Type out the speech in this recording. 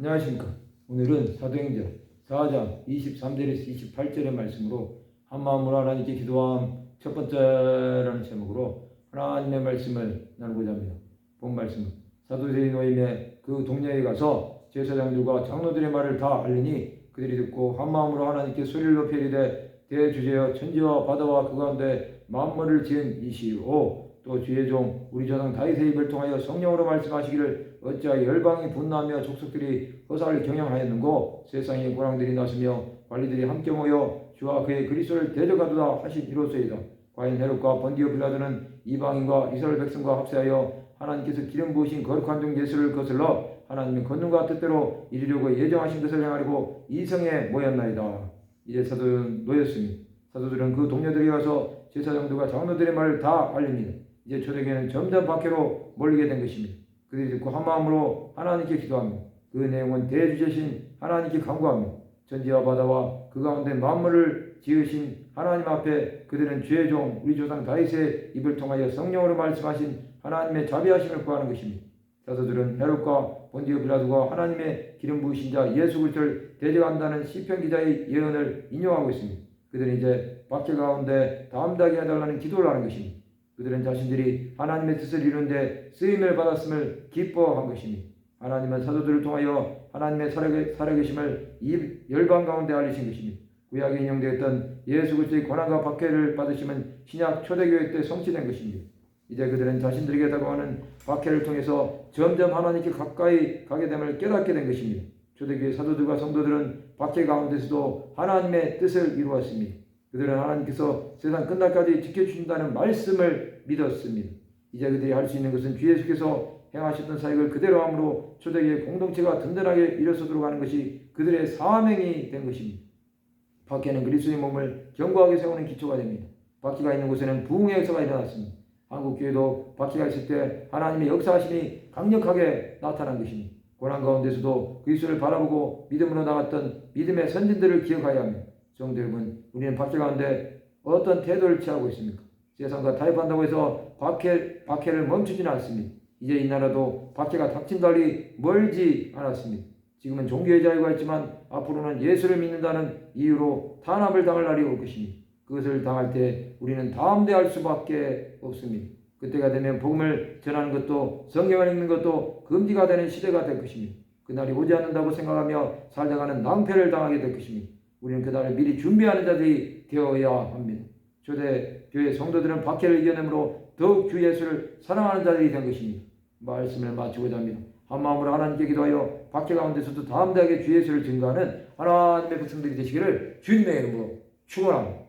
안녕하십니까. 오늘은 사도행전 4장 23절에서 28절의 말씀으로 한마음으로 하나님께 기도함 첫 번째라는 제목으로 하나님의 말씀을 나누고자 합니다. 본 말씀은 사도들이 모임에 그 동네에 가서 제사장들과 장로들의 말을 다 알리니 그들이 듣고 한마음으로 하나님께 소리를 높여 이르되 대주제여 천지와 바다와 그 가운데 만물을 지은 이시오 또 주의 종 우리 조상 다윗의 입을 통하여 성령으로 말씀하시기를 어찌하여 열방이 분노하며 족속들이 허사를 경영하였는고 세상의 고랑들이 나서며 관리들이 함께 모여 주와 그의 그리스도를 대적하도다 하신 이로소이다. 과연 헤롯과 번디오 빌라도는 이방인과 이스라엘 백성과 합세하여 하나님께서 기름 부으신 거룩한 종 예수를 거슬러 하나님의 권능과 뜻대로 이루려고 예정하신 것을 행하려고 이성에 모였나이다. 이제 사도들은 놓였으니 사도들은 그 동료들이 가서 제사장들과 장로들의 말을 다 알립니다. 이제 초대교회는 점점 밖으로 몰리게 된 것입니다. 그들이 듣고 한마음으로 하나님께 기도합니다. 그 내용은 대주제신 하나님께 간구합니다. 천지와 바다와 그 가운데 만물을 지으신 하나님 앞에 그들은 주의 종 우리 조상 다윗의 입을 통하여 성령으로 말씀하신 하나님의 자비하심을 구하는 것입니다. 사도들은 헤롯과 본디오 빌라도가 하나님의 기름 부으신 자 예수 그리스도를 대적한다는 시편 기자의 예언을 인용하고 있습니다. 그들은 이제 박해 가운데 담대하게 해달라는 기도를 하는 것입니다. 그들은 자신들이 하나님의 뜻을 이루는데 쓰임을 받았음을 기뻐한 것입니다. 하나님은 사도들을 통하여 하나님의 살아계심을 이 열방 가운데 알리신 것입니다. 구약에 인용되었던 예수 그리스도의 고난과 박해를 받으심은 신약 초대교회 때 성취된 것입니다. 이제 그들은 자신들에게 다가오는 박해를 통해서 점점 하나님께 가까이 가게 됨을 깨닫게 된 것입니다. 초대교회 사도들과 성도들은 박해 가운데서도 하나님의 뜻을 이루었습니다. 그들은 하나님께서 세상 끝날까지 지켜주신다는 말씀을 믿었습니다. 이제 그들이 할 수 있는 것은 주 예수께서 행하셨던 사역을 그대로 함으로 초대교회 공동체가 든든하게 일어서도록 하는 것이 그들의 사명이 된 것입니다. 박해는 그리스도의 몸을 견고하게 세우는 기초가 됩니다. 박해가 있는 곳에는 부흥의 역사가 일어났습니다. 한국교회도 박해가 있을 때 하나님의 역사하심이 강력하게 나타난 것입니다. 고난 가운데서도 그리스도를 바라보고 믿음으로 나갔던 믿음의 선진들을 기억하여야 합니다. 성도 여러분, 우리는 박해 가운데 어떤 태도를 취하고 있습니까? 세상과 타협한다고 해서 박해를 멈추지는 않습니다. 이제 이 나라도 박해가 닥친 달리 멀지 않았습니다. 지금은 종교의 자유가 있지만 앞으로는 예수를 믿는다는 이유로 탄압을 당할 날이 올 것입니다. 그것을 당할 때 우리는 담대할 수밖에 없습니다. 그때가 되면 복음을 전하는 것도 성경을 읽는 것도 금지가 되는 시대가 될 것입니다. 그날이 오지 않는다고 생각하며 살다가는 낭패를 당하게 될 것입니다. 우리는 그날을 미리 준비하는 자들이 되어야 합니다. 초대교회 성도들은 박해를 이겨내므로 더욱 주 예수를 사랑하는 자들이 된 것입니다. 말씀을 마치고자 합니다. 한마음으로 하나님께 기도하여 박해 가운데서도 담대하게 주 예수를 증거하는 하나님의 백성들이 되시기를 주님의 이름으로 축원합니다.